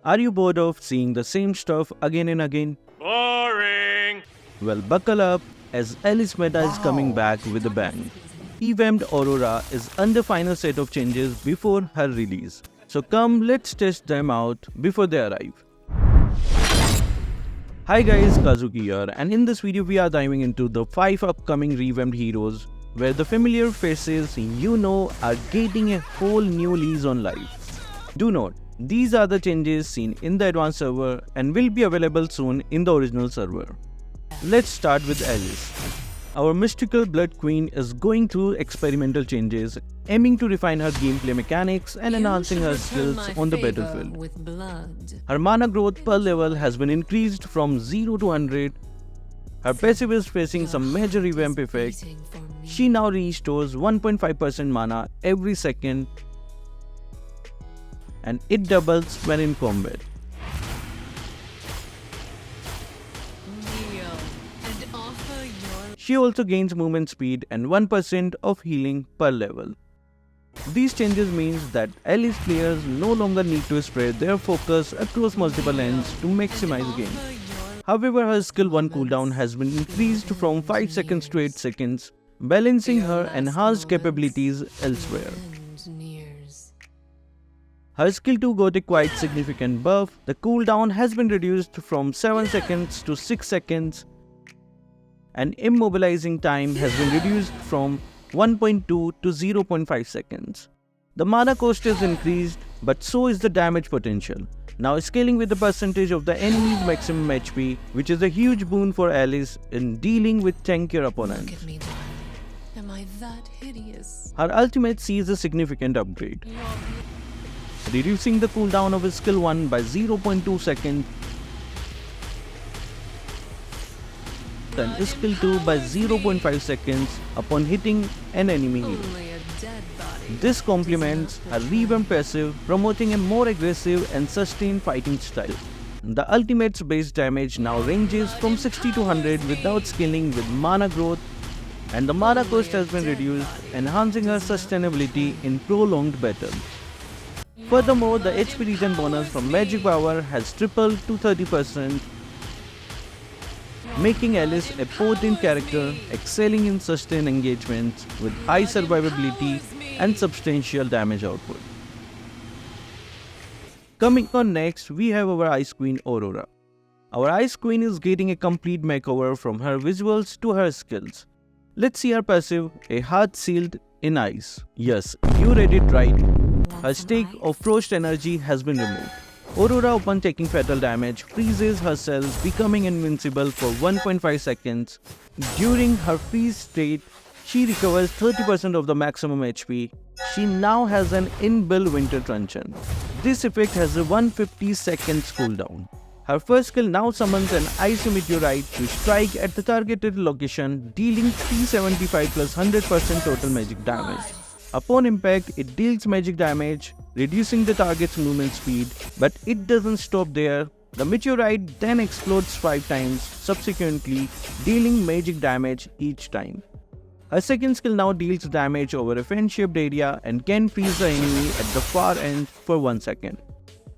Are you bored of seeing the same stuff again and again? Boring! Well, buckle up as Alice meta is coming back with a bang. Revamped Aurora is under final set of changes before her release. So come, let's test them out before they arrive. Hi guys, Kazuki here, and in this video we are diving into the 5 upcoming revamped heroes where the familiar faces you know are getting a whole new lease on life. Do note, these are the changes seen in the advanced server and will be available soon in the original server. Let's start with Alice. Our mystical blood queen is going through experimental changes, aiming to refine her gameplay mechanics and enhancing her skills on the battlefield. Her mana growth per level has been increased from 0 to 100. Her passive is facing some major revamp effect. She now restores 1.5% mana every second, and it doubles when in combat. She also gains movement speed and 1% of healing per level. These changes means that Alice players no longer need to spread their focus across multiple lanes to maximize gain. However, her skill 1 cooldown has been increased from 5 seconds to 8 seconds, balancing her enhanced capabilities elsewhere. Her skill 2 got a quite significant buff. The cooldown has been reduced from 7 seconds to 6 seconds, and immobilizing time has been reduced from 1.2 to 0.5 seconds. The mana cost is increased, but so is the damage potential, now scaling with the percentage of the enemy's maximum HP, which is a huge boon for Alice in dealing with tankier opponents. Look at me, darling. Am I that hideous? Her ultimate sees a significant upgrade, reducing the cooldown of his skill 1 by 0.2 seconds and skill 2 by 0.5 seconds upon hitting an enemy hero. This complements her revamped passive, promoting a more aggressive and sustained fighting style. The ultimate's base damage now ranges from 60 to 100 without scaling with mana growth, and the mana cost has been reduced, enhancing her sustainability in prolonged battle. Furthermore, the HP regen bonus from magic power has tripled to 30%, making Alice a potent character excelling in sustained engagements with high survivability and substantial damage output. Coming on next, we have our Ice Queen Aurora. Our Ice Queen is getting a complete makeover from her visuals to her skills. Let's see her passive, a heart sealed in ice. Yes, you read it right. Her stake of frost energy has been removed. Aurora, upon taking fatal damage, freezes herself, becoming invincible for 1.5 seconds. During her freeze state, she recovers 30% of the maximum HP. She now has an inbuilt winter truncheon. This effect has a 150 seconds cooldown. Her first skill now summons an ice meteorite to strike at the targeted location, dealing 375 plus 100% total magic damage. Upon impact, it deals magic damage, reducing the target's movement speed, but it doesn't stop there. The meteorite then explodes 5 times, subsequently dealing magic damage each time. Her second skill now deals damage over a fan-shaped area and can freeze the enemy at the far end for 1 second.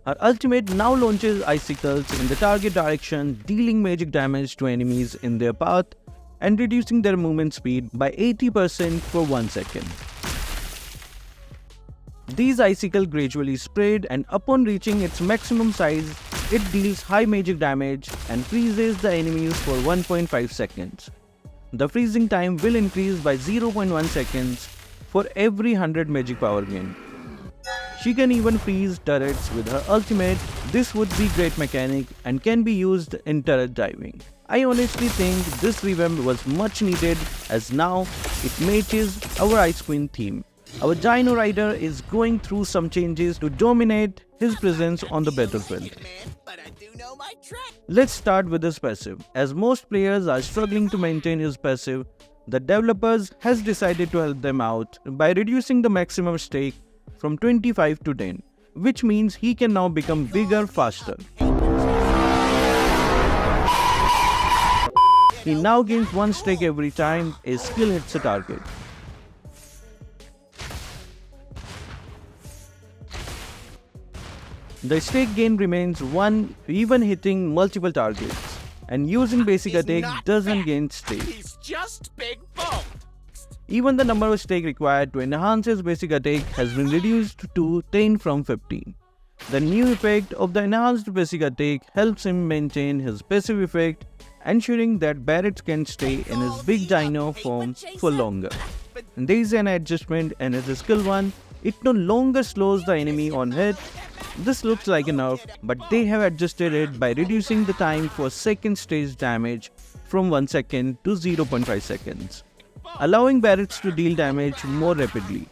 Her ultimate now launches icicles in the target direction, dealing magic damage to enemies in their path and reducing their movement speed by 80% for 1 second. These icicles gradually spread, and upon reaching its maximum size, it deals high magic damage and freezes the enemies for 1.5 seconds. The freezing time will increase by 0.1 seconds for every 100 magic power gain. She can even freeze turrets with her ultimate. This would be great mechanic and can be used in turret diving. I honestly think this revamp was much needed, as now it matches our Ice Queen theme. Our Dino Rider is going through some changes to dominate his presence on the battlefield. Let's start with his passive. As most players are struggling to maintain his passive, the developers has decided to help them out by reducing the maximum stake from 25 to 10, which means he can now become bigger faster. He now gains 1 stake every time a skill hits a target. The stake gain remains 1 even hitting multiple targets, and using basic attack doesn't gain stake. He's just big boned. Even the number of stake required to enhance his basic attack has been reduced to 10 from 15. The new effect of the enhanced basic attack helps him maintain his passive effect, ensuring that Barats can stay in his big dino form for longer. And there is an adjustment in his skill 1. It no longer slows the enemy on hit. This looks like a nerf, but they have adjusted it by reducing the time for second stage damage from 1 second to 0.5 seconds, allowing Barats to deal damage more rapidly.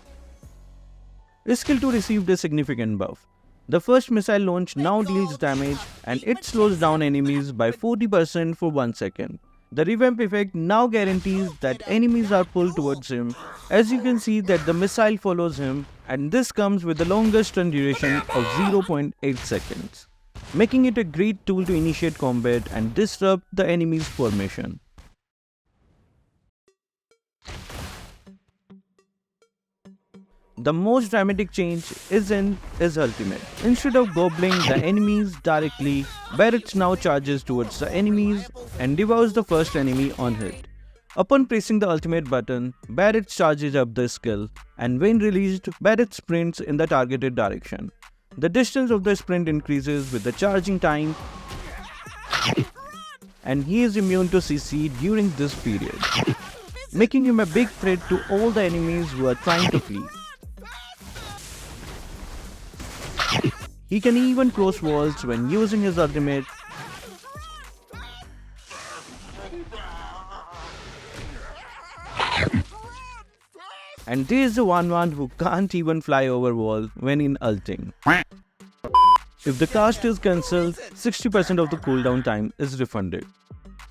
Skill 2 received a significant buff. The first missile launch now deals damage and it slows down enemies by 40% for 1 second. The revamp effect now guarantees that enemies are pulled towards him. As you can see that the missile follows him, and this comes with the longest stun duration of 0.8 seconds, making it a great tool to initiate combat and disrupt the enemy's formation. The most dramatic change is in his ultimate. Instead of gobbling the enemies directly, Barats now charges towards the enemies and devours the first enemy on hit. Upon pressing the ultimate button, Barats charges up the skill, and when released, Barats sprints in the targeted direction. The distance of the sprint increases with the charging time, and he is immune to CC during this period, making him a big threat to all the enemies who are trying to flee. He can even cross walls when using his ultimate. And there is the one who can't even fly over wall when in ulting. If the cast is cancelled, 60% of the cooldown time is refunded.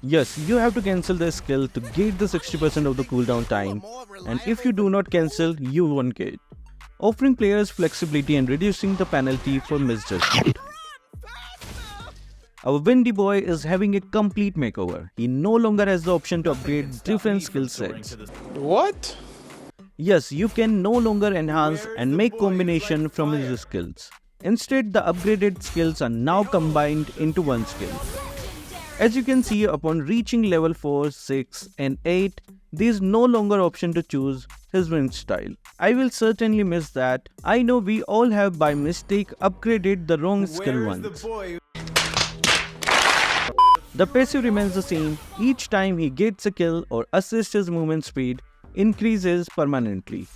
Yes, you have to cancel the skill to get the 60% of the cooldown time, and if you do not cancel, you won't get, offering players flexibility and reducing the penalty for misjudgment. Our Windy Boy is having a complete makeover. He no longer has the option to upgrade different skill sets. What? Yes, you can no longer enhance and make combination from his skills. Instead, the upgraded skills are now combined into one skill. As you can see, upon reaching level 4, 6 and 8, there is no longer option to choose his wind style. I will certainly miss that. I know we all have by mistake upgraded the wrong skill once. The passive remains the same. Each time he gets a kill or assists, his movement speed increases permanently.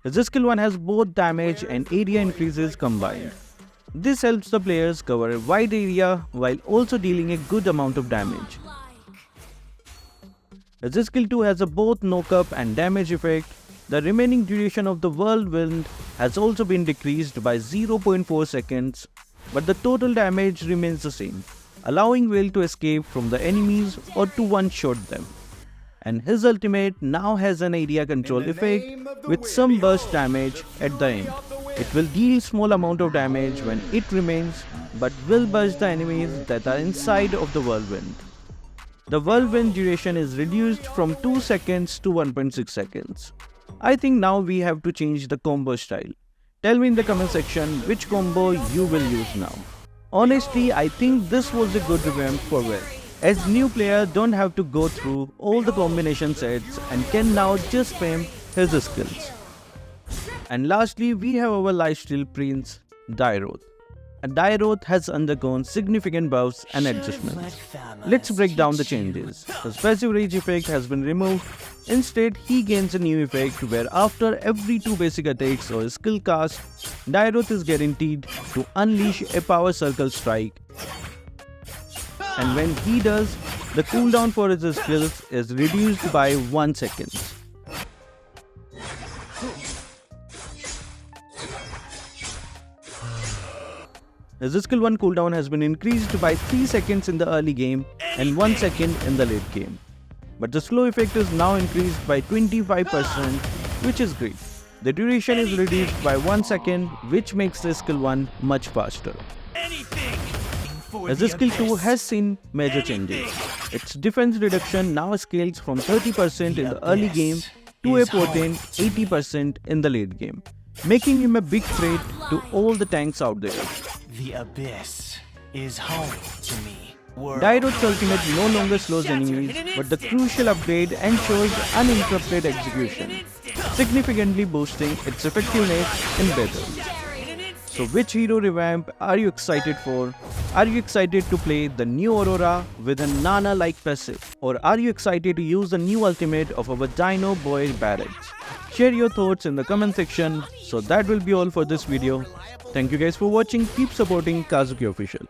His skill 1 has both damage and area increases combined. This helps the players cover a wide area while also dealing a good amount of damage. His skill 2 has a both knock-up and damage effect. The remaining duration of the Whirlwind has also been decreased by 0.4 seconds, but the total damage remains the same, allowing Vale to escape from the enemies or to one-shot them. And his ultimate now has an area control effect with some burst damage at the end. It will deal small amount of damage when it remains, but will burst the enemies that are inside of the Whirlwind. The Whirlwind duration is reduced from 2 seconds to 1.6 seconds. I think now we have to change the combo style. Tell me in the comment section which combo you will use now. Honestly, I think this was a good revamp for Vale, as new players don't have to go through all the combination sets and can now just spam his skills. And lastly, we have our lifesteal prince, Dyro. And Dyro has undergone significant buffs and adjustments. Let's break down the changes. His passive rage effect has been removed. Instead, he gains a new effect where after every 2 basic attacks or skill cast, Dyro is guaranteed to unleash a power circle strike. And when he does, the cooldown for his skills is reduced by 1 second. His skill 1 cooldown has been increased by 3 seconds in the early game and 1 second in the late game. But the slow effect is now increased by 25%, which is great. The duration is reduced by 1 second, which makes the skill 1 much faster. As the skill 2 has seen major changes. Its defense reduction now scales from 30% in the early game to a potent 80% in the late game, making him a big threat to all the tanks out there. The abyss is home to me. Dyro's ultimate no longer slows enemies, but the crucial upgrade ensures uninterrupted execution, significantly boosting its effectiveness in battle. So which hero revamp are you excited for? Are you excited to play the new Aurora with a Nana-like passive? Or are you excited to use the new ultimate of our Dino boy Barats? Share your thoughts in the comment section. So that will be all for this video. Thank you guys for watching. Keep supporting Kazuki Official.